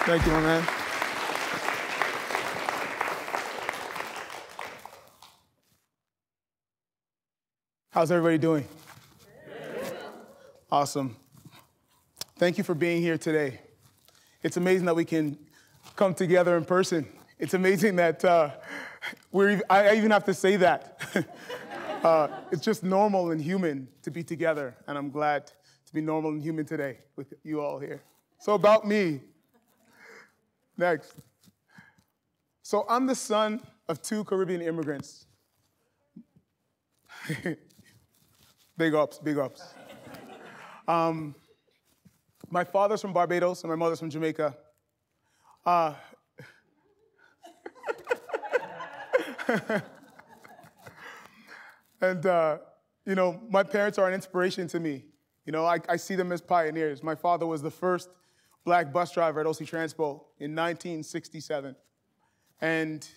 Thank you, my man. How's everybody doing? Awesome. Thank you for being here today. It's amazing that we can come together in person. It's amazing that I even have to say that. It's just normal and human to be together, and I'm glad to be normal and human today with you all here. So about me. Next. So I'm the son of 2 Caribbean immigrants. Big ups, big ups. My father's from Barbados and my mother's from Jamaica. And, my parents are an inspiration to me. I see them as pioneers. My father was the first black bus driver at OC Transpo in 1967. And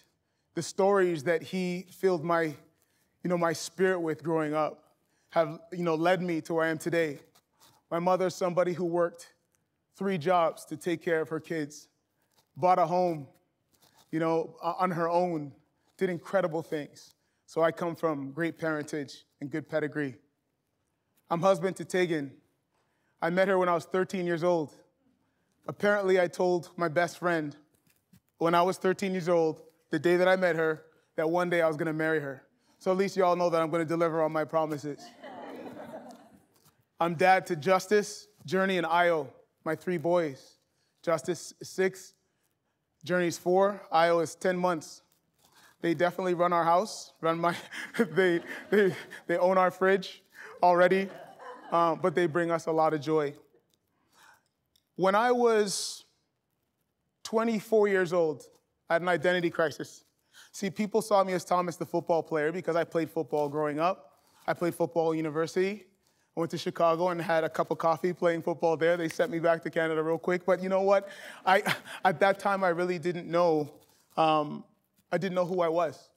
the stories that he filled my spirit with growing up have, led me to where I am today. My mother's somebody who worked 3 jobs to take care of her kids, bought a home, on her own, did incredible things. So I come from great parentage and good pedigree. I'm husband to Tegan. I met her when I was 13 years old. Apparently, I told my best friend when I was 13 years old, the day that I met her, that one day I was going to marry her. So at least you all know that I'm going to deliver on my promises. I'm dad to Justice, Journey, and Io, my 3 boys. Justice is 6, Journey's 4, Io is 10 months. They definitely run our house, they own our fridge already, but they bring us a lot of joy. When I was 24 years old, I had an identity crisis. See, people saw me as Thomas the football player because I played football growing up. I played football at university. I went to Chicago and had a cup of coffee playing football there. They sent me back to Canada real quick. But you know what? At that time, I really didn't know. I didn't know who I was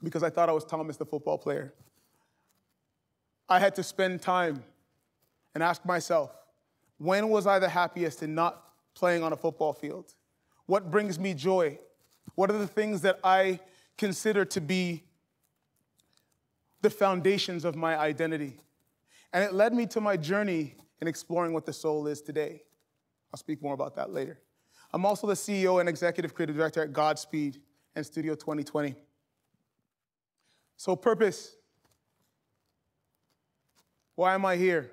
because I thought I was Thomas the football player. I had to spend time and ask myself, when was I the happiest in not playing on a football field? What brings me joy? What are the things that I consider to be the foundations of my identity? And it led me to my journey in exploring what the soul is today. I'll speak more about that later. I'm also the CEO and Executive Creative Director at Godspeed and Studio 2020. So purpose. Why am I here?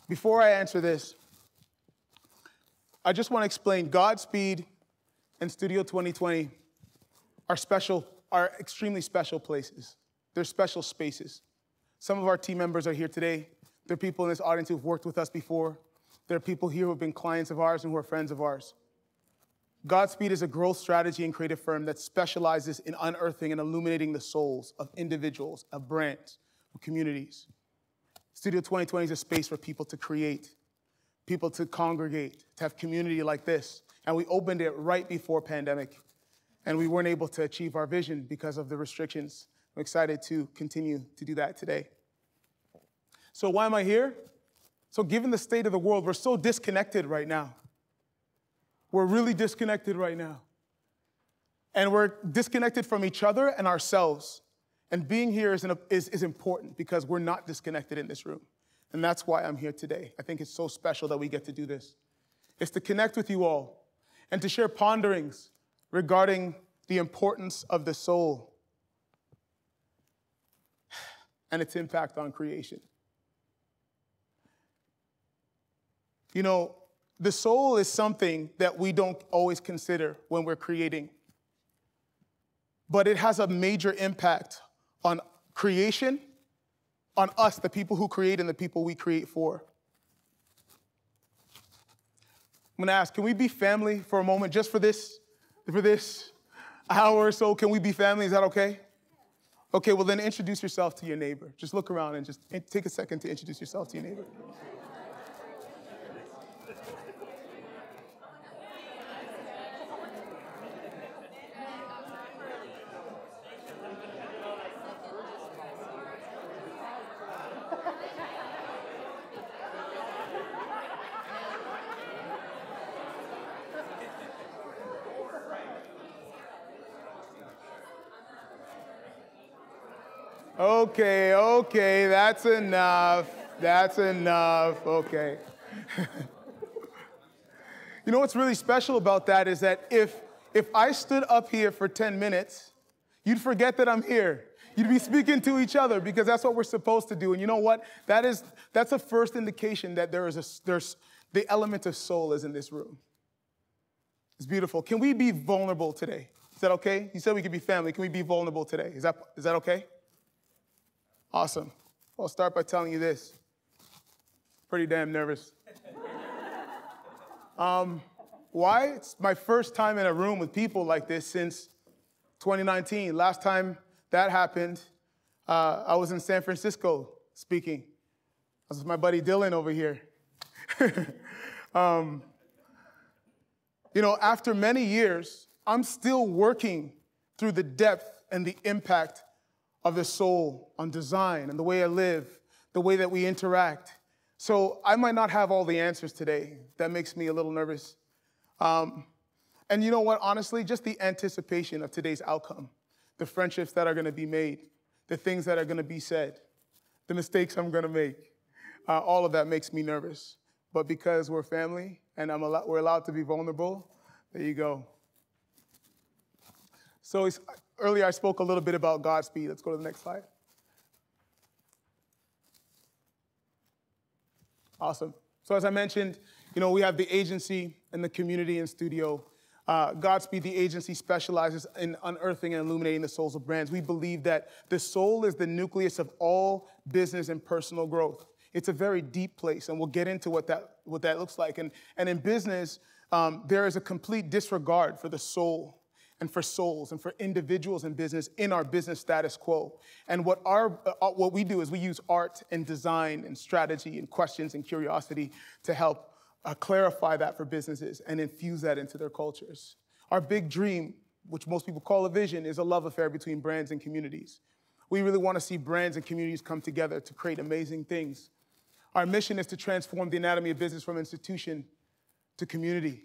Before I answer this, I just want to explain Godspeed and Studio 2020 are extremely special places. They're special spaces. Some of our team members are here today. There are people in this audience who've worked with us before. There are people here who have been clients of ours and who are friends of ours. Godspeed is a growth strategy and creative firm that specializes in unearthing and illuminating the souls of individuals, of brands, of communities. Studio 2020 is a space for people to create, people to congregate, to have community like this. And we opened it right before pandemic, and we weren't able to achieve our vision because of the restrictions. I'm excited to continue to do that today. So why am I here? So given the state of the world, we're so disconnected right now. We're really disconnected right now. And we're disconnected from each other and ourselves. And being here is important because we're not disconnected in this room. And that's why I'm here today. I think it's so special that we get to do this. It's to connect with you all and to share ponderings regarding the importance of the soul and its impact on creation. The soul is something that we don't always consider when we're creating, but it has a major impact on creation, on us, the people who create and the people we create for. I'm gonna ask, can we be family for a moment, just for this hour or so? Can we be family? Is that okay? Okay, well then introduce yourself to your neighbor. Just look around and just take a second to introduce yourself to your neighbor. Okay, that's enough. That's enough, okay. You know what's really special about that is that if I stood up here for 10 minutes, you'd forget that I'm here. You'd be speaking to each other because that's what we're supposed to do. And you know what? That's a first indication that there's the element of soul is in this room. It's beautiful. Can we be vulnerable today? Is that okay? You said we could be family. Can we be vulnerable today? Is that okay? Awesome. I'll start by telling you this. Pretty damn nervous. Why? It's my first time in a room with people like this since 2019. Last time that happened, I was in San Francisco speaking. I was with my buddy Dylan over here. After many years, I'm still working through the depth and the impact of the soul on design and the way I live, the way that we interact. So I might not have all the answers today. That makes me a little nervous. And you know what, honestly, just the anticipation of today's outcome, the friendships that are going to be made, the things that are going to be said, the mistakes I'm going to make, all of that makes me nervous. But because we're family and we're allowed to be vulnerable, there you go. So earlier I spoke a little bit about Godspeed. Let's go to the next slide. Awesome. So as I mentioned, we have the agency and the community in studio. Godspeed, the agency, specializes in unearthing and illuminating the souls of brands. We believe that the soul is the nucleus of all business and personal growth. It's a very deep place, and we'll get into what that looks like. And in business, there is a complete disregard for the soul and for souls and for individuals in business in our business status quo. And what we do is we use art and design and strategy and questions and curiosity to help clarify that for businesses and infuse that into their cultures. Our big dream, which most people call a vision, is a love affair between brands and communities. We really want to see brands and communities come together to create amazing things. Our mission is to transform the anatomy of business from institution to community.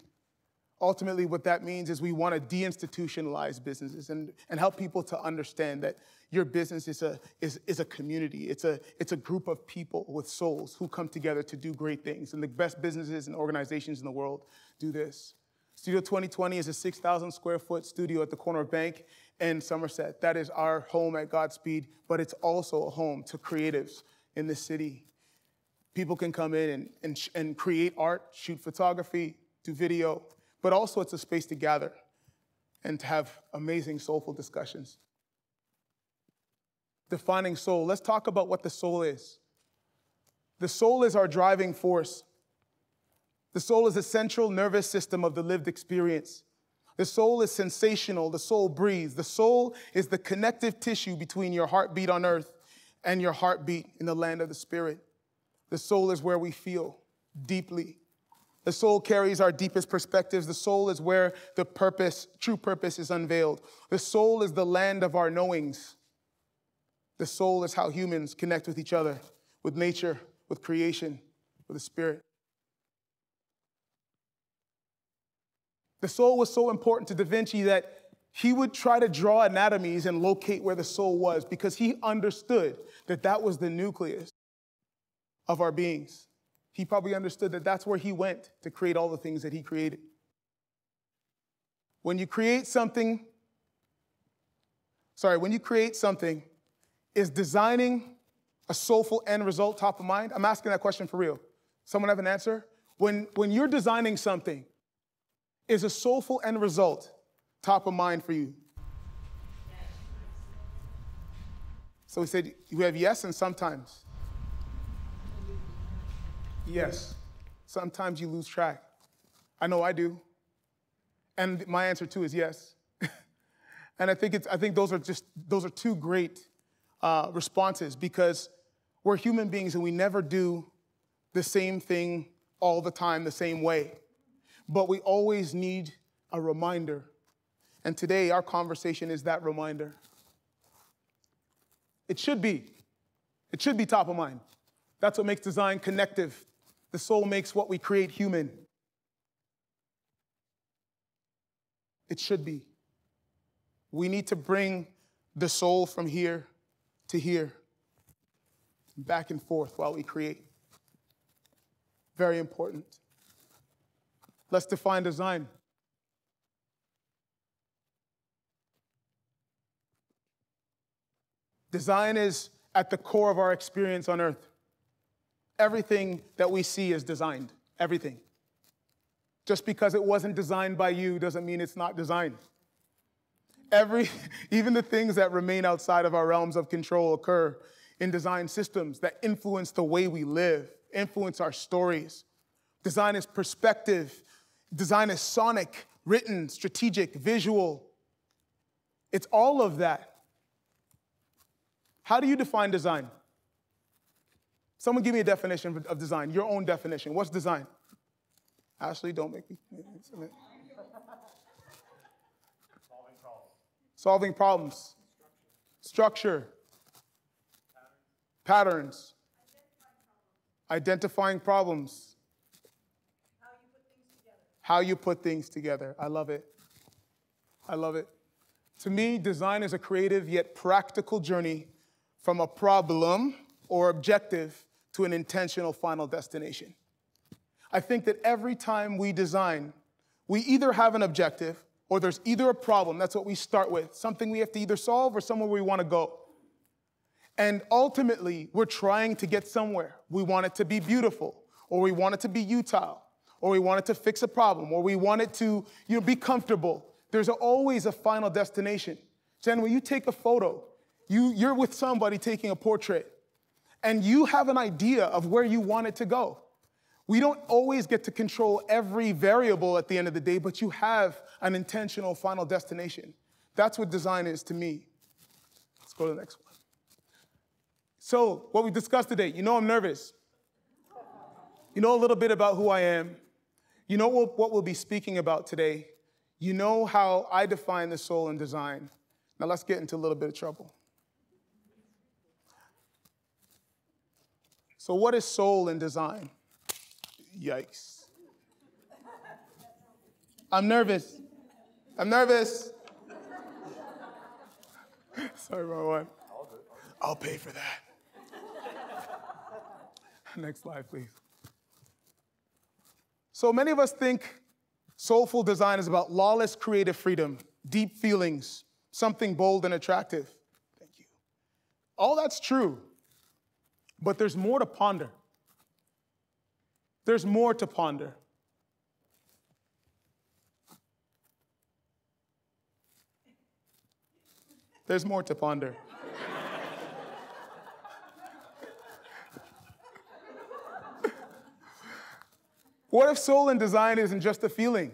Ultimately, what that means is we want to deinstitutionalize businesses and help people to understand that your business is a community. It's a group of people with souls who come together to do great things. And the best businesses and organizations in the world do this. Studio 2020 is a 6,000 square foot studio at the corner of Bank and Somerset. That is our home at Godspeed, but it's also a home to creatives in the city. People can come in and create art, shoot photography, do video, but also it's a space to gather and to have amazing soulful discussions. Defining soul. Let's talk about what the soul is. The soul is our driving force. The soul is the central nervous system of the lived experience. The soul is sensational. The soul breathes. The soul is the connective tissue between your heartbeat on earth and your heartbeat in the land of the spirit. The soul is where we feel deeply. The soul carries our deepest perspectives. The soul is where the true purpose is unveiled. The soul is the land of our knowings. The soul is how humans connect with each other, with nature, with creation, with the spirit. The soul was so important to Da Vinci that he would try to draw anatomies and locate where the soul was because he understood that that was the nucleus of our beings. He probably understood that that's where he went to create all the things that he created. When you create something, is designing a soulful end result top of mind? I'm asking that question for real. Someone have an answer? When you're designing something, is a soulful end result top of mind for you? So we said we have yes and sometimes. Yes. Sometimes you lose track. I know I do. And my answer too is yes. And I think those are two great responses because we're human beings and we never do the same thing all the time the same way. But we always need a reminder. And today our conversation is that reminder. It should be top of mind. That's what makes design connective. The soul makes what we create human. It should be. We need to bring the soul from here to here, back and forth while we create. Very important. Let's define design. Design is at the core of our experience on earth. Everything that we see is designed. Everything. Just because it wasn't designed by you doesn't mean it's not designed. Even the things that remain outside of our realms of control occur in design systems that influence the way we live, influence our stories. Design is perspective. Design is sonic, written, strategic, visual. It's all of that. How do you define design? Someone give me a definition of design, your own definition. What's design? Ashley, don't make me. Solving problems. Structure. Patterns. Identifying problems. How you put things together. I love it. I love it. To me, design is a creative yet practical journey from a problem or objective to an intentional final destination. I think that every time we design, we either have an objective or there's either a problem, that's what we start with, something we have to either solve or somewhere we want to go. And ultimately, we're trying to get somewhere. We want it to be beautiful, or we want it to be utile, or we want it to fix a problem, or we want it to be comfortable. There's always a final destination. Jen, when you take a photo, you're with somebody taking a portrait, and you have an idea of where you want it to go. We don't always get to control every variable at the end of the day, but you have an intentional final destination. That's what design is to me. Let's go to the next one. So, what we discussed today, I'm nervous. You know a little bit about who I am. You know what we'll be speaking about today. You know how I define the soul in design. Now let's get into a little bit of trouble. So what is soul in design? Yikes. I'm nervous. Sorry, wrong one. I'll pay for that. Next slide, please. So many of us think soulful design is about lawless creative freedom, deep feelings, something bold and attractive. Thank you. All that's true, but there's more to ponder. There's more to ponder. There's more to ponder. What if soul in design isn't just a feeling?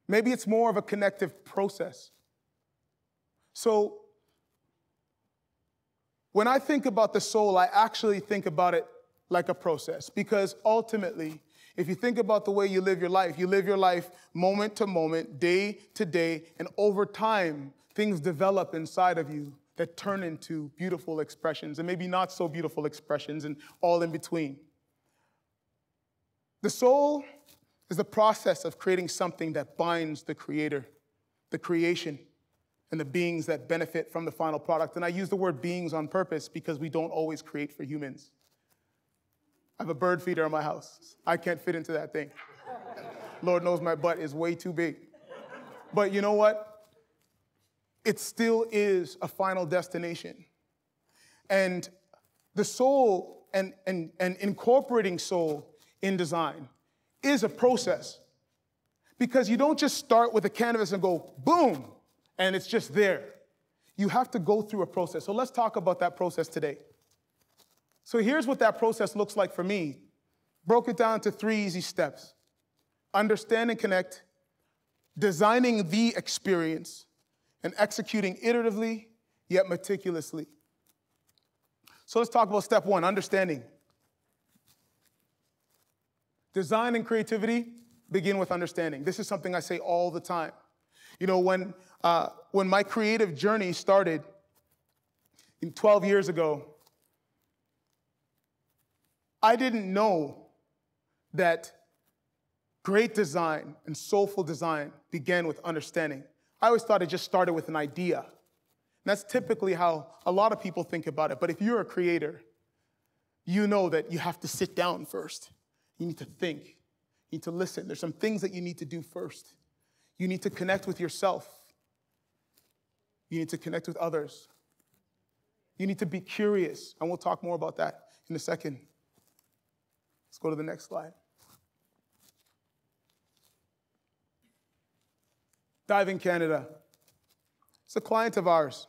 Maybe it's more of a connective process. So, when I think about the soul, I actually think about it like a process. Because ultimately, if you think about the way you live your life moment to moment, day to day, and over time, things develop inside of you that turn into beautiful expressions, and maybe not so beautiful expressions, and all in between. The soul is the process of creating something that binds the creator, the creation, and the beings that benefit from the final product. And I use the word beings on purpose because we don't always create for humans. I have a bird feeder in my house. I can't fit into that thing. Lord knows my butt is way too big. But you know what? It still is a final destination. And the soul and incorporating soul in design is a process. Because you don't just start with a canvas and go, boom, and it's just there. You have to go through a process. So let's talk about that process today. So here's what that process looks like for me. Broke it down to 3 easy steps. Understand and connect, designing the experience, and executing iteratively, yet meticulously. So let's talk about step 1, understanding. Design and creativity begin with understanding. This is something I say all the time. When my creative journey started 12 years ago, I didn't know that great design and soulful design began with understanding. I always thought it just started with an idea. That's typically how a lot of people think about it. But if you're a creator, you know that you have to sit down first. You need to think. You need to listen. There's some things that you need to do first. You need to connect with yourself. You need to connect with others. You need to be curious. And we'll talk more about that in a second. Let's go to the next slide. Diving Canada. It's a client of ours.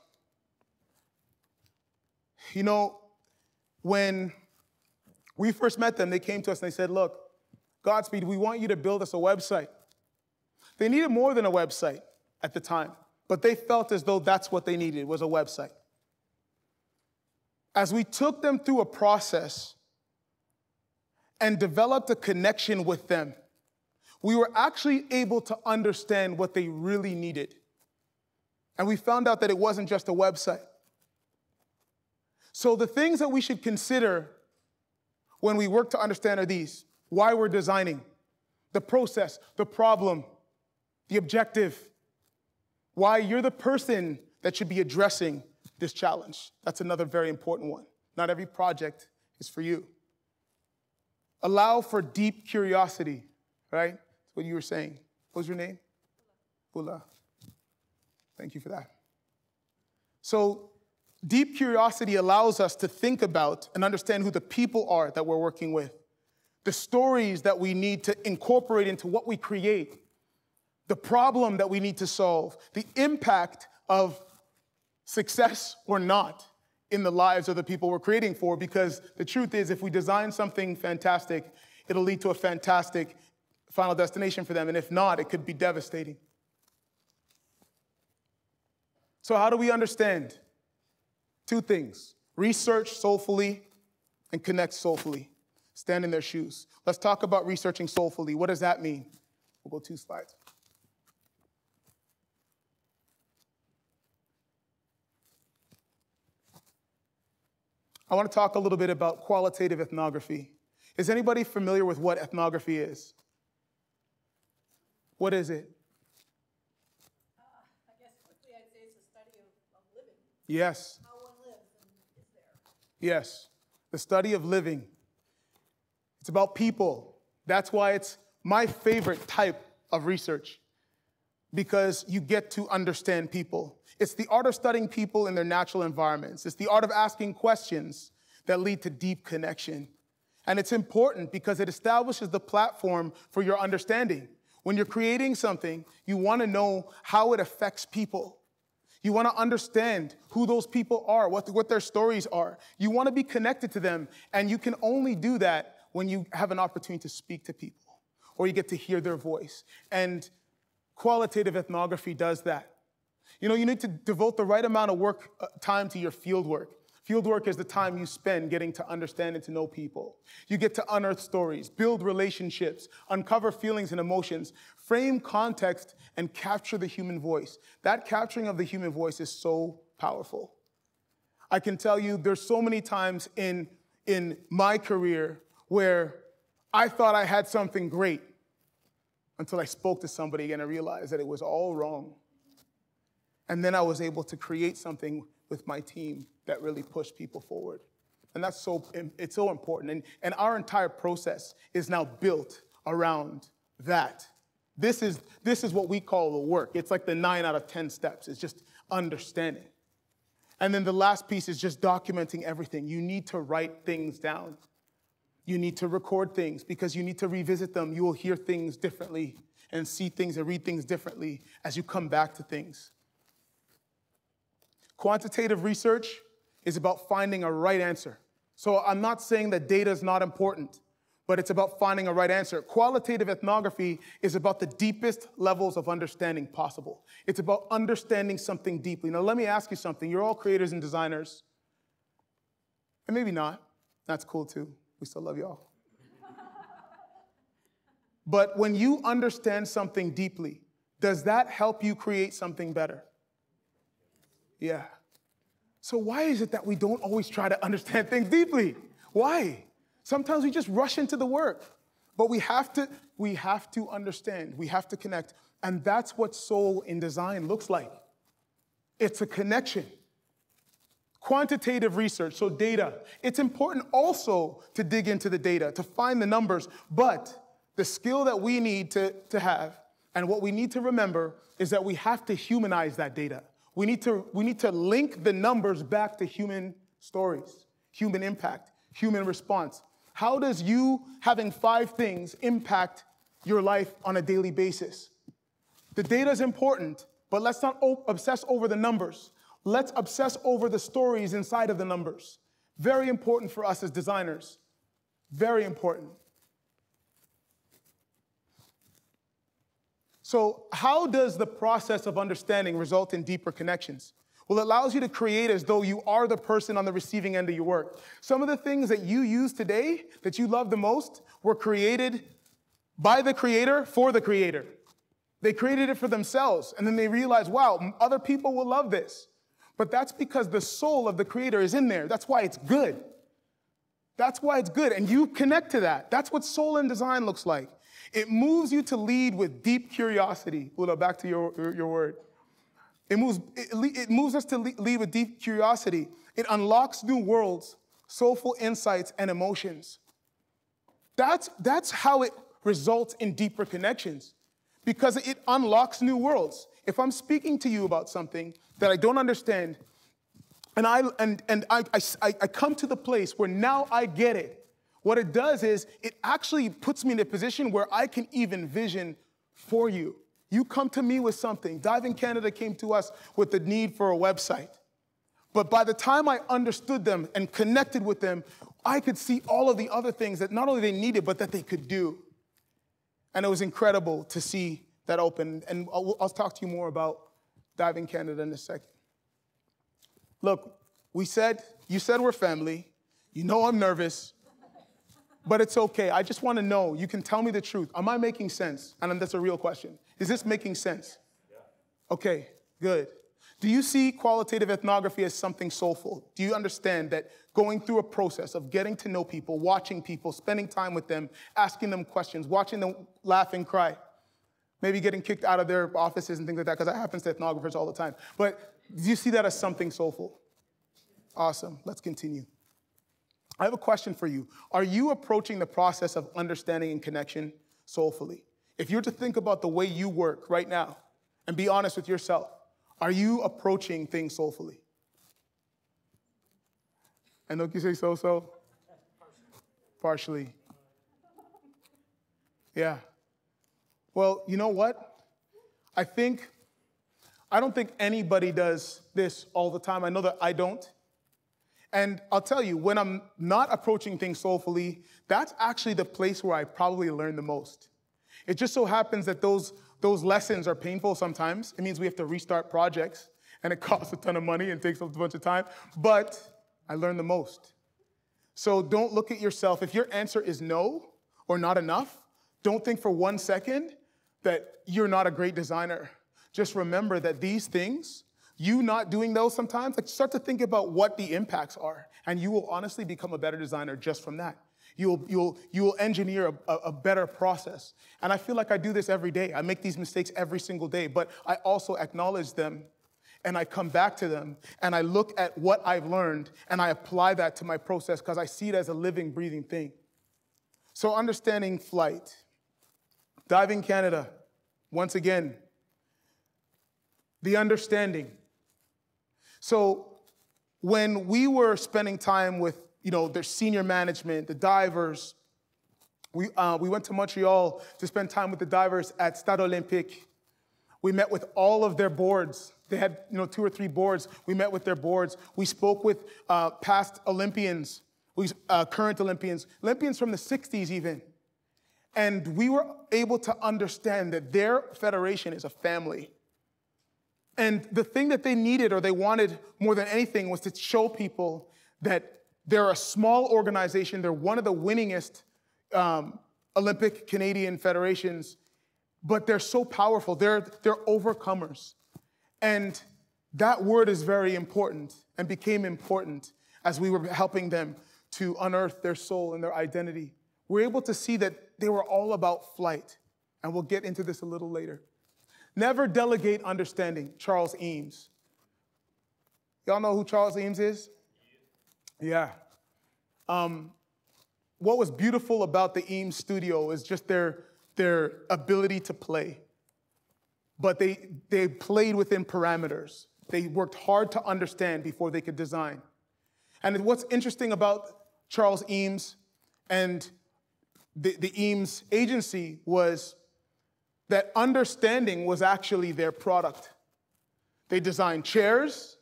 You know, when we first met them, they came to us and they said, look, Godspeed, we want you to build us a website. They needed more than a website at the time, but they felt as though that's what they needed, was a website. As we took them through a process and developed a connection with them, we were actually able to understand what they really needed. And we found out that it wasn't just a website. So the things that we should consider when we work to understand are these: why we're designing, the process, the problem, the objective, why you're the person that should be addressing this challenge. That's another very important one. Not every project is for you. Allow for deep curiosity, right? That's what you were saying. What was your name? Ula. Thank you for that. So deep curiosity allows us to think about and understand who the people are that we're working with, the stories that we need to incorporate into what we create, the problem that we need to solve, the impact of success or not in the lives of the people we're creating for, because the truth is, if we design something fantastic, it'll lead to a fantastic final destination for them, and if not, it could be devastating. So how do we understand? Two things: research soulfully and connect soulfully. Stand in their shoes. Let's talk about researching soulfully. What does that mean? We'll go 2 slides. I want to talk a little bit about qualitative ethnography. Is anybody familiar with what ethnography is? What is it? I guess quickly I'd say it's a study of living. Yes. How one lives and is there. Yes, the study of living. It's about people. That's why it's my favorite type of research, because you get to understand people. It's the art of studying people in their natural environments. It's the art of asking questions that lead to deep connection. And it's important because it establishes the platform for your understanding. When you're creating something, you want to know how it affects people. You want to understand who those people are, what their stories are. You want to be connected to them, and you can only do that when you have an opportunity to speak to people, or you get to hear their voice. And qualitative ethnography does that. You know, you need to devote the right amount of time to your field work. Field work is the time you spend getting to understand and to know people. You get to unearth stories, build relationships, uncover feelings and emotions, frame context, and capture the human voice. That capturing of the human voice is so powerful. I can tell you there's so many times in my career where I thought I had something great until I spoke to somebody and I realized that it was all wrong. And then I was able to create something with my team that really pushed people forward. And it's so important. And our entire process is now built around that. This is what we call the work. It's like the 9 out of 10 steps. It's just understanding. And then the last piece is just documenting everything. You need to write things down. You need to record things because you need to revisit them. You will hear things differently and see things and read things differently as you come back to things. Quantitative research is about finding a right answer. So I'm not saying that data is not important, but it's about finding a right answer. Qualitative ethnography is about the deepest levels of understanding possible. It's about understanding something deeply. Now, let me ask you something. You're all creators and designers. And maybe not. That's cool, too. We still love y'all. But when you understand something deeply, does that help you create something better? Yeah. So why is it that we don't always try to understand things deeply? Why? Sometimes we just rush into the work. But we have to understand. We have to connect. And that's what soul in design looks like. It's a connection. Quantitative research, so data. It's important also to dig into the data, to find the numbers, but the skill that we need to have and what we need to remember is that we have to humanize that data. We need to link the numbers back to human stories, human impact, human response. How does you having 5 things impact your life on a daily basis? The data is important, but let's not obsess over the numbers. Let's obsess over the stories inside of the numbers. Very important for us as designers. Very important. So how does the process of understanding result in deeper connections? Well, it allows you to create as though you are the person on the receiving end of your work. Some of the things that you use today that you love the most were created by the creator for the creator. They created it for themselves, and then they realized, wow, other people will love this. But that's because the soul of the creator is in there. That's why it's good. That's why it's good, and you connect to that. That's what soul in design looks like. It moves you to lead with deep curiosity. Ula, back to your word. It moves us to lead with deep curiosity. It unlocks new worlds, soulful insights, and emotions. That's how it results in deeper connections, because it unlocks new worlds. If I'm speaking to you about something that I don't understand, and I come to the place where now I get it, what it does is it actually puts me in a position where I can even vision for you. You come to me with something. Dive in Canada came to us with the need for a website. But by the time I understood them and connected with them, I could see all of the other things that not only they needed, but that they could do. And it was incredible to see that open. And I'll talk to you more about Dive in Canada in a second. Look, you said we're family. You know I'm nervous. But it's okay. I just want to know. You can tell me the truth. Am I making sense? And that's a real question. Is this making sense? Yeah. Okay, good. Do you see qualitative ethnography as something soulful? Do you understand that going through a process of getting to know people, watching people, spending time with them, asking them questions, watching them laugh and cry, maybe getting kicked out of their offices and things like that, because that happens to ethnographers all the time. But do you see that as something soulful? Awesome. Let's continue. I have a question for you. Are you approaching the process of understanding and connection soulfully? If you're to think about the way you work right now and be honest with yourself, are you approaching things soulfully? And don't you say so? Partially. Yeah. Well, you know what? I don't think anybody does this all the time. I know that I don't. And I'll tell you, when I'm not approaching things soulfully, that's actually the place where I probably learn the most. It just so happens that those lessons are painful sometimes. It means we have to restart projects, and it costs a ton of money and takes a bunch of time, but I learn the most. So don't look at yourself. If your answer is no or not enough, don't think for 1 second that you're not a great designer. Just remember that these things, you not doing those sometimes, like start to think about what the impacts are, and you will honestly become a better designer just from that. You will engineer a better process. And I feel like I do this every day. I make these mistakes every single day, but I also acknowledge them, and I come back to them, and I look at what I've learned, and I apply that to my process because I see it as a living, breathing thing. So understanding flight. Dive in Canada, once again, the understanding. So when we were spending time with, their senior management, the divers, we went to Montreal to spend time with the divers at Stade Olympique. We met with all of their boards. They had, 2 or 3 boards. We met with their boards. We spoke with past Olympians, current Olympians from the 60s even. And we were able to understand that their federation is a family. And the thing that they needed or they wanted more than anything was to show people that they're a small organization. They're one of the winningest Olympic Canadian federations, but they're so powerful. They're overcomers. And that word is very important and became important as we were helping them to unearth their soul and their identity. We're able to see that they were all about flight. And we'll get into this a little later. Never delegate understanding, Charles Eames. Y'all know who Charles Eames is? Yeah. What was beautiful about the Eames studio is just their ability to play. But they played within parameters. They worked hard to understand before they could design. And what's interesting about Charles Eames and the Eames agency was that understanding was actually their product. They designed chairs,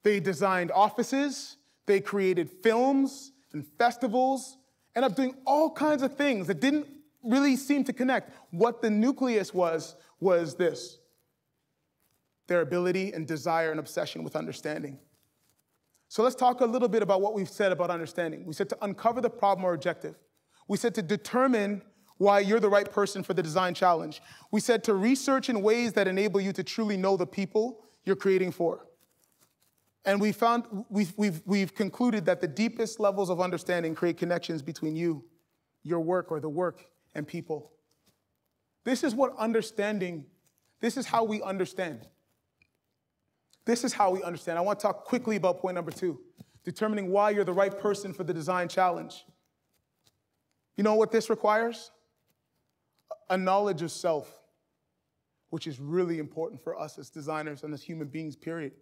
they designed offices, they created films and festivals, ended up doing all kinds of things that didn't really seem to connect. What the nucleus was this: their ability and desire and obsession with understanding. So let's talk a little bit about what we've said about understanding. We said to uncover the problem or objective. We said to determine why you're the right person for the design challenge. We said to research in ways that enable you to truly know the people you're creating for. And we've concluded that the deepest levels of understanding create connections between you, your work, or the work, and people. This is what understanding, this is how we understand. This is how we understand. I want to talk quickly about point number 2, determining why you're the right person for the design challenge. You know what this requires? A knowledge of self, which is really important for us as designers and as human beings, period.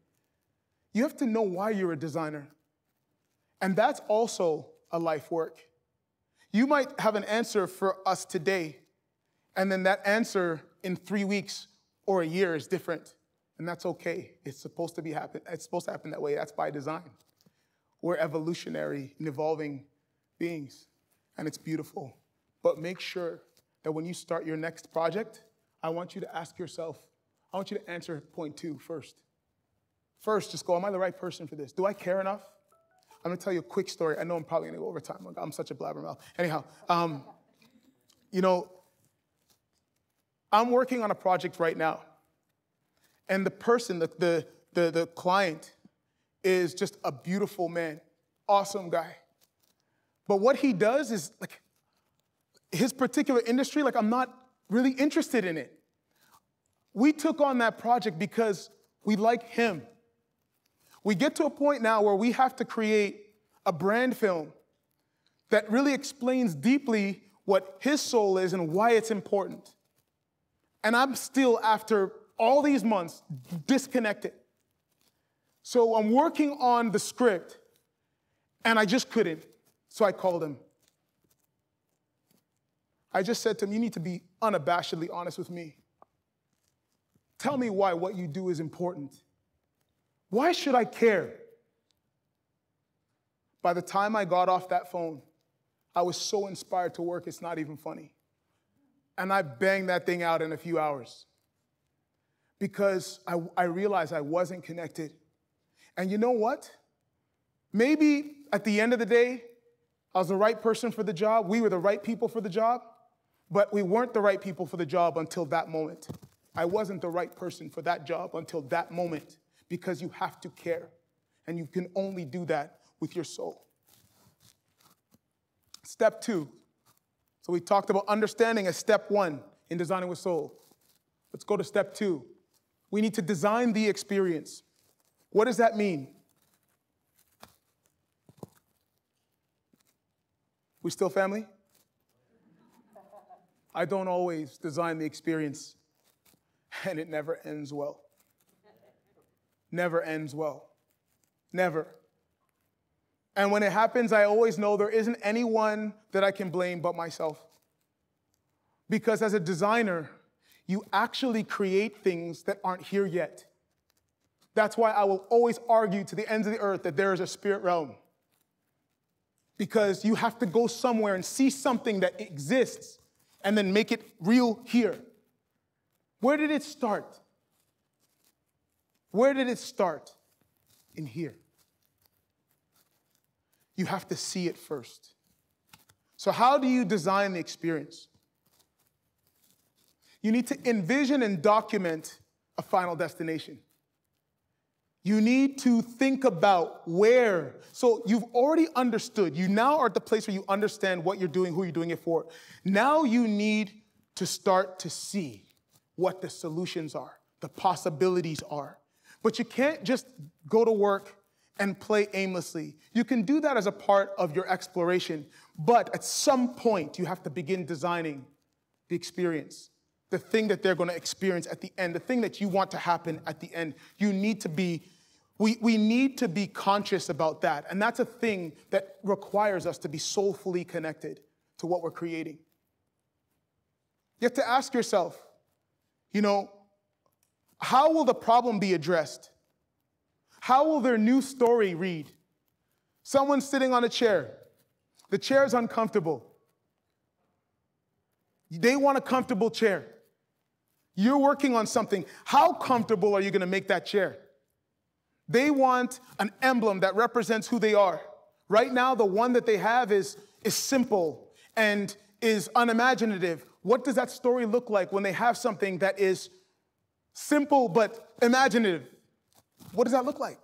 You have to know why you're a designer. And that's also a life work. You might have an answer for us today, and then that answer in 3 weeks or a year is different. And that's okay. It's supposed to happen that way. That's by design. We're evolutionary and evolving beings, and it's beautiful. But make sure that when you start your next project, I want you to ask yourself, I want you to answer point 2 first. First, just go, am I the right person for this? Do I care enough? I'm going to tell you a quick story. I know I'm probably going to go over time. I'm such a blabbermouth. Anyhow, I'm working on a project right now. And the person, the client, is just a beautiful man, awesome guy. But what he does is, like, his particular industry, like, I'm not really interested in it. We took on that project because we like him. We get to a point now where we have to create a brand film that really explains deeply what his soul is and why it's important. And I'm still, after all these months, disconnected. So I'm working on the script, and I just couldn't. So I called him. I just said to him, you need to be unabashedly honest with me. Tell me why what you do is important. Why should I care? By the time I got off that phone, I was so inspired to work, it's not even funny. And I banged that thing out in a few hours because I realized I wasn't connected. And you know what? Maybe at the end of the day, I was the right person for the job. We were the right people for the job, but we weren't the right people for the job until that moment. I wasn't the right person for that job until that moment, because you have to care, and you can only do that with your soul. Step 2. So we talked about understanding as step 1 in designing with soul. Let's go to step 2. We need to design the experience. What does that mean? We still family? I don't always design the experience, and it never ends well. Never ends well. Never. And when it happens, I always know there isn't anyone that I can blame but myself. Because as a designer, you actually create things that aren't here yet. That's why I will always argue to the ends of the earth that there is a spirit realm. Because you have to go somewhere and see something that exists and then make it real here. Where did it start? Where did it start? In here. You have to see it first. So how do you design the experience? You need to envision and document a final destination. You need to think about where. So you've already understood. You now are at the place where you understand what you're doing, who you're doing it for. Now you need to start to see what the solutions are, the possibilities are. But you can't just go to work and play aimlessly. You can do that as a part of your exploration, but at some point you have to begin designing the experience, the thing that they're going to experience at the end, the thing that you want to happen at the end. You need to be, we need to be conscious about that. And that's a thing that requires us to be soulfully connected to what we're creating. You have to ask yourself, how will the problem be addressed? How will their new story read? Someone's sitting on a chair. The chair is uncomfortable. They want a comfortable chair. You're working on something. How comfortable are you going to make that chair? They want an emblem that represents who they are. Right now, the one that they have is simple and is unimaginative. What does that story look like when they have something that is simple but imaginative? What does that look like?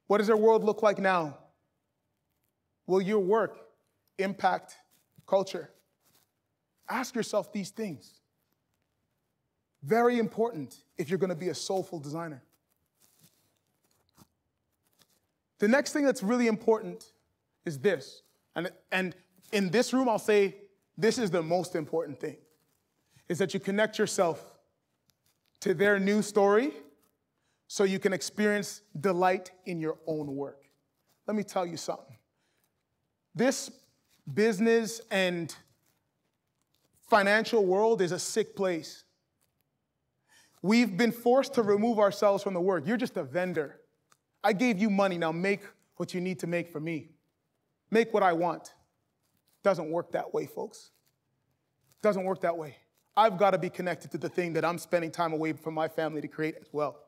What does their world look like now? Will your work impact culture? Ask yourself these things. Very important if you're going to be a soulful designer. The next thing that's really important is this. And in this room, I'll say this is the most important thing, is that you connect yourself to their new story so you can experience delight in your own work. Let me tell you something. This business and financial world is a sick place. We've been forced to remove ourselves from the work. You're just a vendor. I gave you money, now make what you need to make for me. Make what I want. Doesn't work that way, folks. Doesn't work that way. I've got to be connected to the thing that I'm spending time away from my family to create as well.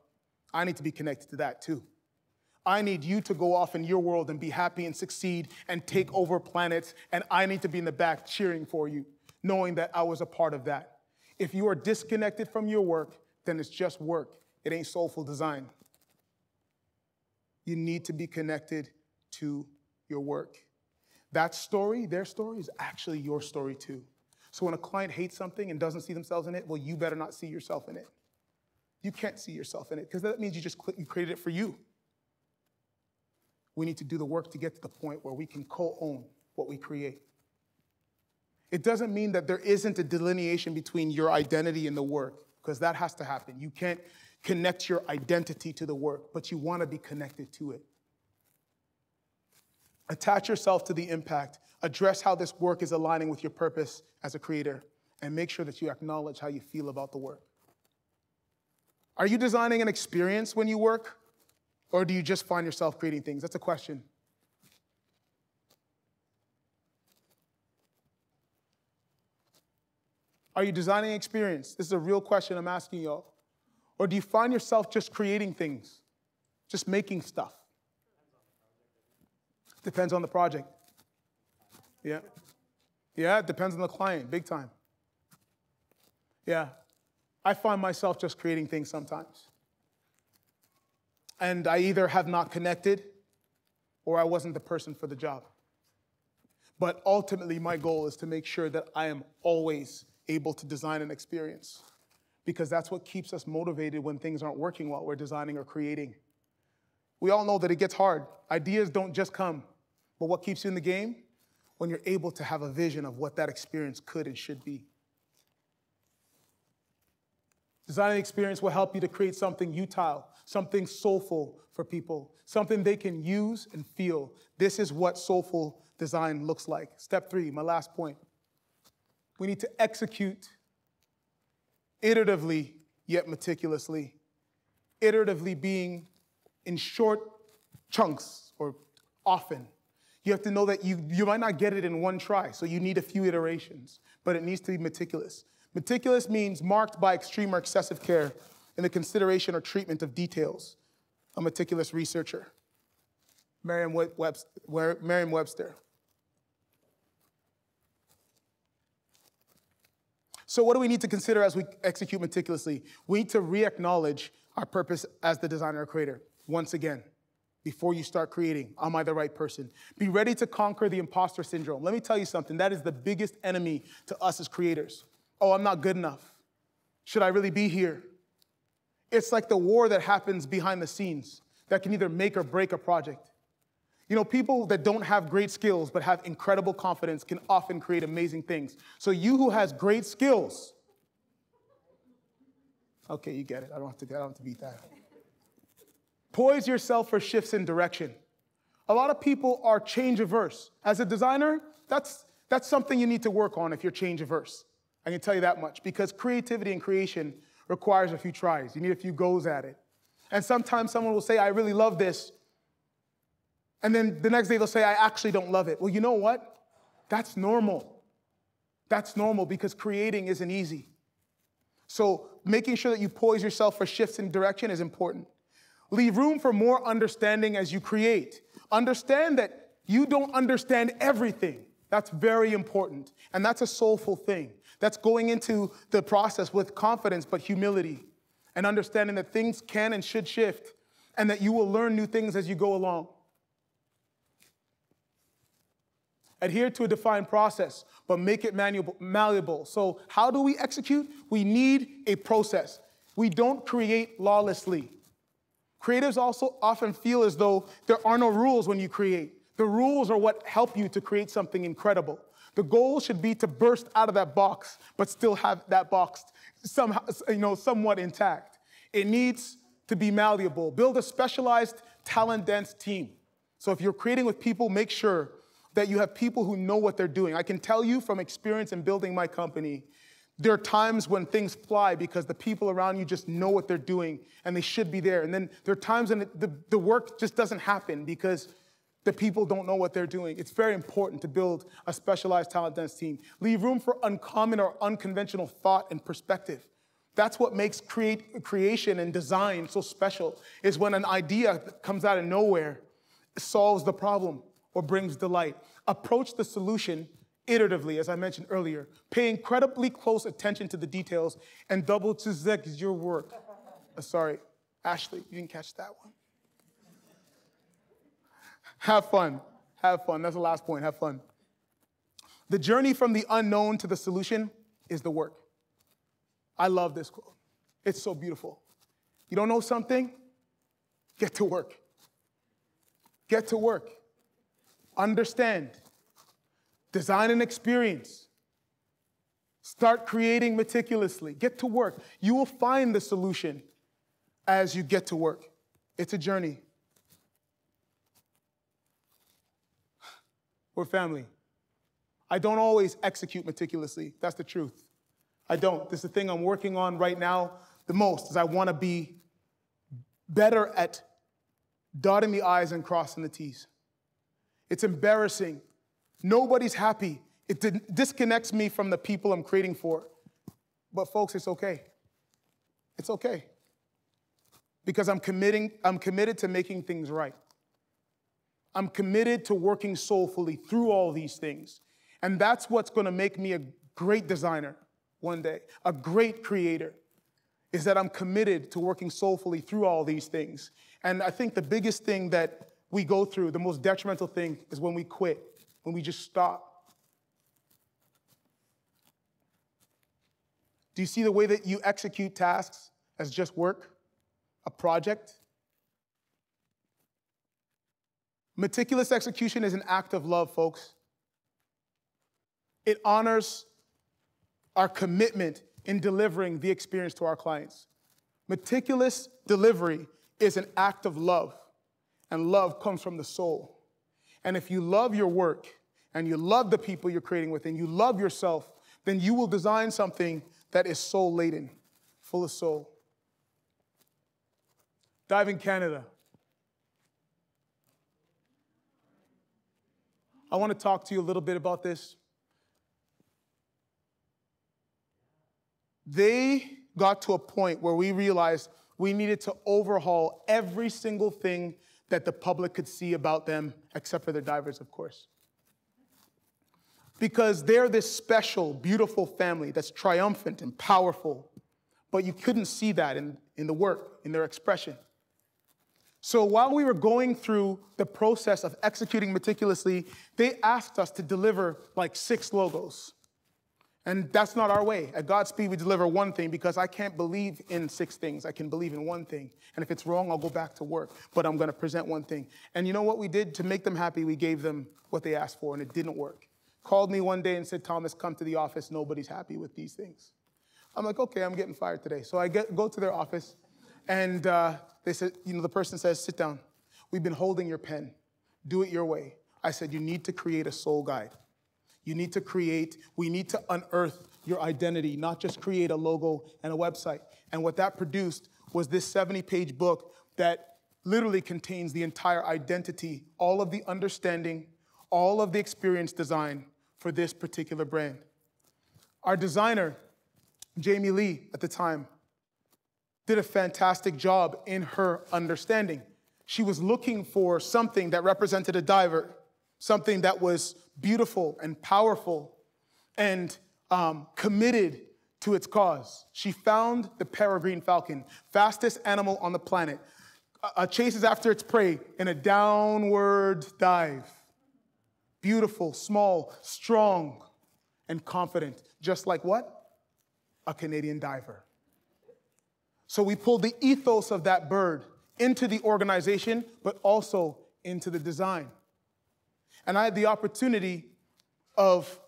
I need to be connected to that too. I need you to go off in your world and be happy and succeed and take over planets, and I need to be in the back cheering for you, knowing that I was a part of that. If you are disconnected from your work, then it's just work. It ain't soulful design. You need to be connected to your work. That story, their story, is actually your story too. So when a client hates something and doesn't see themselves in it, well, you better not see yourself in it. You can't see yourself in it because that means you created it for you. We need to do the work to get to the point where we can co-own what we create. It doesn't mean that there isn't a delineation between your identity and the work, because that has to happen. You can't connect your identity to the work, but you want to be connected to it. Attach yourself to the impact. Address how this work is aligning with your purpose as a creator, and make sure that you acknowledge how you feel about the work. Are you designing an experience when you work, or do you just find yourself creating things? That's a question. Are you designing an experience? This is a real question I'm asking y'all. Or do you find yourself just creating things, just making stuff? Depends on the project. Yeah. Yeah, it depends on the client, big time. Yeah. I find myself just creating things sometimes. And I either have not connected or I wasn't the person for the job. But ultimately, my goal is to make sure that I am always able to design an experience, because that's what keeps us motivated when things aren't working while we're designing or creating. We all know that it gets hard. Ideas don't just come. But what keeps you in the game? When you're able to have a vision of what that experience could and should be. Designing an experience will help you to create something utile, something soulful for people, something they can use and feel. This is what soulful design looks like. Step 3, my last point. We need to execute iteratively, yet meticulously. Iteratively being in short chunks or often. You have to know that you might not get it in one try, so you need a few iterations, but it needs to be meticulous. Meticulous means marked by extreme or excessive care in the consideration or treatment of details. A meticulous researcher. Merriam-Webster. So what do we need to consider as we execute meticulously? We need to re-acknowledge our purpose as the designer or creator. Once again, before you start creating, am I the right person? Be ready to conquer the imposter syndrome. Let me tell you something. That is the biggest enemy to us as creators. Oh, I'm not good enough. Should I really be here? It's like the war that happens behind the scenes that can either make or break a project. You know, people that don't have great skills but have incredible confidence can often create amazing things. So you who has great skills, okay, you get it. I don't have to beat that. Poise yourself for shifts in direction. A lot of people are change averse. As a designer, that's something you need to work on if you're change averse. I can tell you that much, because creativity and creation requires a few tries. You need a few goes at it. And sometimes someone will say, I really love this. And then the next day they'll say, I actually don't love it. Well, you know what? That's normal. That's normal, because creating isn't easy. So making sure that you poise yourself for shifts in direction is important. Leave room for more understanding as you create. Understand that you don't understand everything. That's very important. And that's a soulful thing. That's going into the process with confidence but humility, and understanding that things can and should shift, and that you will learn new things as you go along. Adhere to a defined process, but make it malleable. So how do we execute? We need a process. We don't create lawlessly. Creatives also often feel as though there are no rules when you create. The rules are what help you to create something incredible. The goal should be to burst out of that box, but still have that box somehow, somewhat intact. It needs to be malleable. Build a specialized, talent-dense team. So if you're creating with people, make sure that you have people who know what they're doing. I can tell you from experience in building my company, there are times when things fly because the people around you just know what they're doing and they should be there. And then there are times when the work just doesn't happen because the people don't know what they're doing. It's very important to build a specialized talent-dense team. Leave room for uncommon or unconventional thought and perspective. That's what makes creation and design so special, is when an idea that comes out of nowhere solves the problem or brings delight. Approach the solution iteratively, as I mentioned earlier. Pay incredibly close attention to the details and double check your work. Sorry, Ashley, you didn't catch that one. Have fun. Have fun. That's the last point. Have fun. The journey from the unknown to the solution is the work. I love this quote. It's so beautiful. You don't know something? Get to work. Get to work. Understand. Design an experience. Start creating meticulously. Get to work. You will find the solution as you get to work. It's a journey. We're family. I don't always execute meticulously. That's the truth. I don't. This is the thing I'm working on right now the most, is I want to be better at dotting the I's and crossing the T's. It's embarrassing. Nobody's happy. It disconnects me from the people I'm creating for. But folks, it's okay. It's okay. Because I'm committed to making things right. I'm committed to working soulfully through all these things. And that's what's going to make me a great designer one day, a great creator, is that I'm committed to working soulfully through all these things. And I think the biggest thing that we go through, the most detrimental thing, is when we quit, when we just stop. Do you see the way that you execute tasks as just work, a project? Meticulous execution is an act of love, folks. It honors our commitment in delivering the experience to our clients. Meticulous delivery is an act of love, and love comes from the soul. And if you love your work, and you love the people you're creating with, and you love yourself, then you will design something that is soul-laden, full of soul. Diving Canada. I want to talk to you a little bit about this. They got to a point where we realized we needed to overhaul every single thing that the public could see about them, except for their divers, of course. Because they're this special, beautiful family that's triumphant and powerful, but you couldn't see that in the work, in their expression. So while we were going through the process of executing meticulously, they asked us to deliver like 6 logos. And that's not our way. At Godspeed, we deliver one thing because I can't believe in 6 things. I can believe in one thing. And if it's wrong, I'll go back to work. But I'm going to present one thing. And you know what we did to make them happy? We gave them what they asked for, and it didn't work. Called me one day and said, Thomas, come to the office. Nobody's happy with these things. I'm like, okay, I'm getting fired today. So I go to their office, and they said, the person says, sit down. We've been holding your pen. Do it your way. I said, you need to create a soul guide. We need to unearth your identity, not just create a logo and a website. And what that produced was this 70-page book that literally contains the entire identity, all of the understanding, all of the experience design for this particular brand. Our designer, Jamie Lee, at the time, did a fantastic job in her understanding. She was looking for something that represented a diver, something that was beautiful and powerful and committed to its cause. She found the peregrine falcon, fastest animal on the planet, chases after its prey in a downward dive. Beautiful, small, strong, and confident. Just like what? A Canadian diver. So we pulled the ethos of that bird into the organization, but also into the design. And I had the opportunity of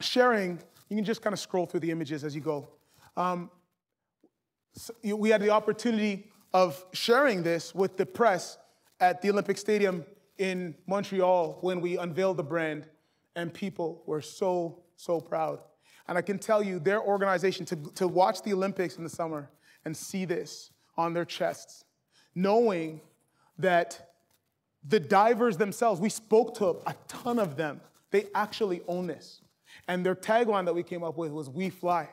sharing, you can just kind of scroll through the images as you go. We had the opportunity of sharing this with the press at the Olympic Stadium in Montreal when we unveiled the brand, and people were so, so proud. And I can tell you, their organization, to watch the Olympics in the summer and see this on their chests, knowing that the divers themselves, we spoke to a ton of them. They actually own this. And their tagline that we came up with was, "We fly."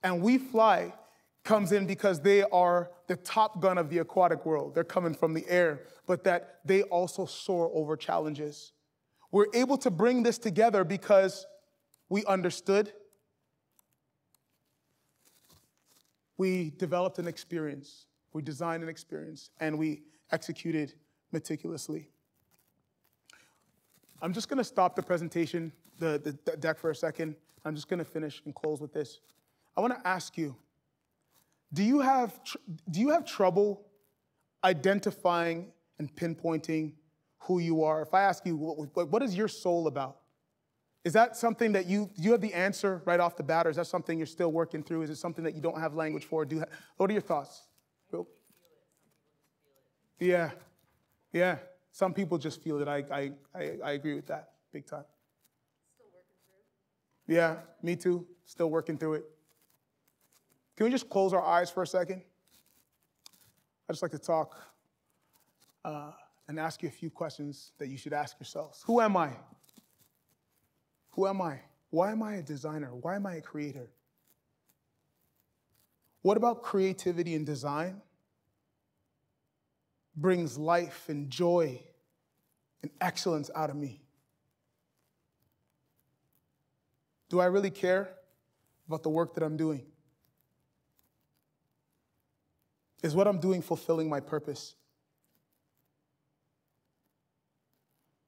And "We fly" comes in because they are the Top Gun of the aquatic world. They're coming from the air, but that they also soar over challenges. We're able to bring this together because we understood, we developed an experience, we designed an experience, and we executed meticulously. I'm just going to stop the presentation, the deck for a second. I'm just going to finish and close with this. I want to ask you, do you have trouble identifying and pinpointing who you are? If I ask you, what is your soul about? Is that something that do you have the answer right off the bat, or is that something you're still working through? Is it something that you don't have language for? What are your thoughts? Yeah. Yeah, some people just feel it. I agree with that big time. Still working through? Yeah, me too. Still working through it. Can we just close our eyes for a second? I'd just like to talk and ask you a few questions that you should ask yourselves. Who am I? Who am I? Why am I a designer? Why am I a creator? What about creativity and design brings life and joy and excellence out of me? Do I really care about the work that I'm doing? Is what I'm doing fulfilling my purpose?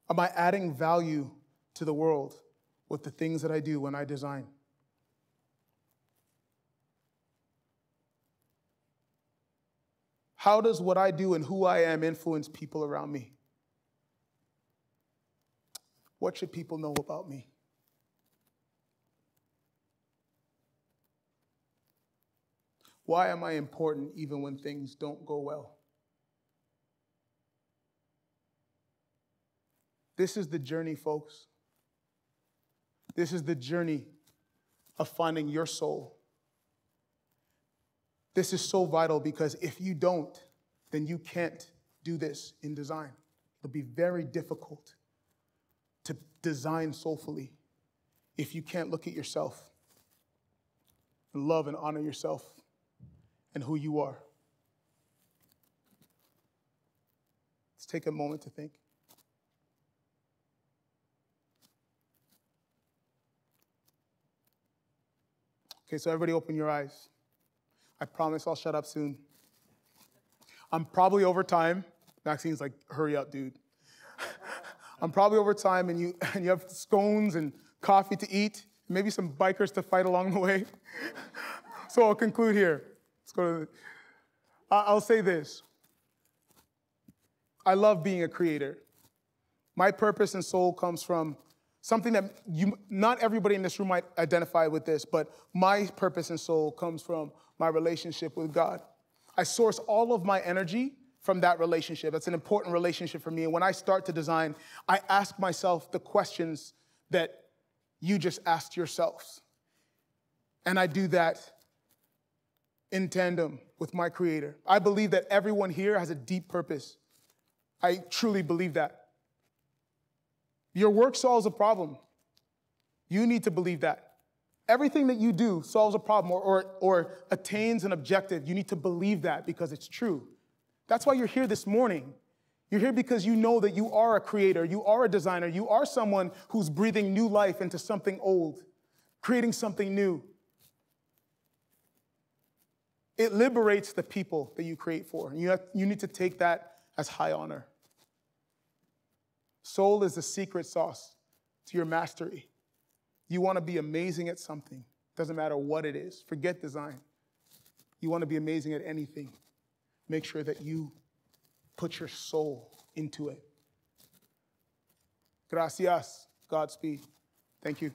Am I adding value to the world with the things that I do when I design? How does what I do and who I am influence people around me? What should people know about me? Why am I important even when things don't go well? This is the journey, folks. This is the journey of finding your soul. This is so vital because if you don't, then you can't do this in design. It'll be very difficult to design soulfully if you can't look at yourself and love and honor yourself and who you are. Let's take a moment to think. Okay, so everybody open your eyes. I promise I'll shut up soon. I'm probably over time. Maxine's like, hurry up, dude. I'm probably over time, and you have scones and coffee to eat, maybe some bikers to fight along the way. So I'll conclude here. Let's go to I'll say this. I love being a creator. My purpose and soul comes from something that not everybody in this room might identify with this, but my purpose and soul comes from my relationship with God. I source all of my energy from that relationship. That's an important relationship for me. And when I start to design, I ask myself the questions that you just asked yourselves. And I do that in tandem with my Creator. I believe that everyone here has a deep purpose. I truly believe that. Your work solves a problem. You need to believe that. Everything that you do solves a problem or attains an objective. You need to believe that because it's true. That's why you're here this morning. You're here because you know that you are a creator, you are a designer, you are someone who's breathing new life into something old, creating something new. It liberates the people that you create for. You need to take that as high honor. Soul is the secret sauce to your mastery. You want to be amazing at something. Doesn't matter what it is. Forget design. You want to be amazing at anything. Make sure that you put your soul into it. Gracias. Godspeed. Thank you.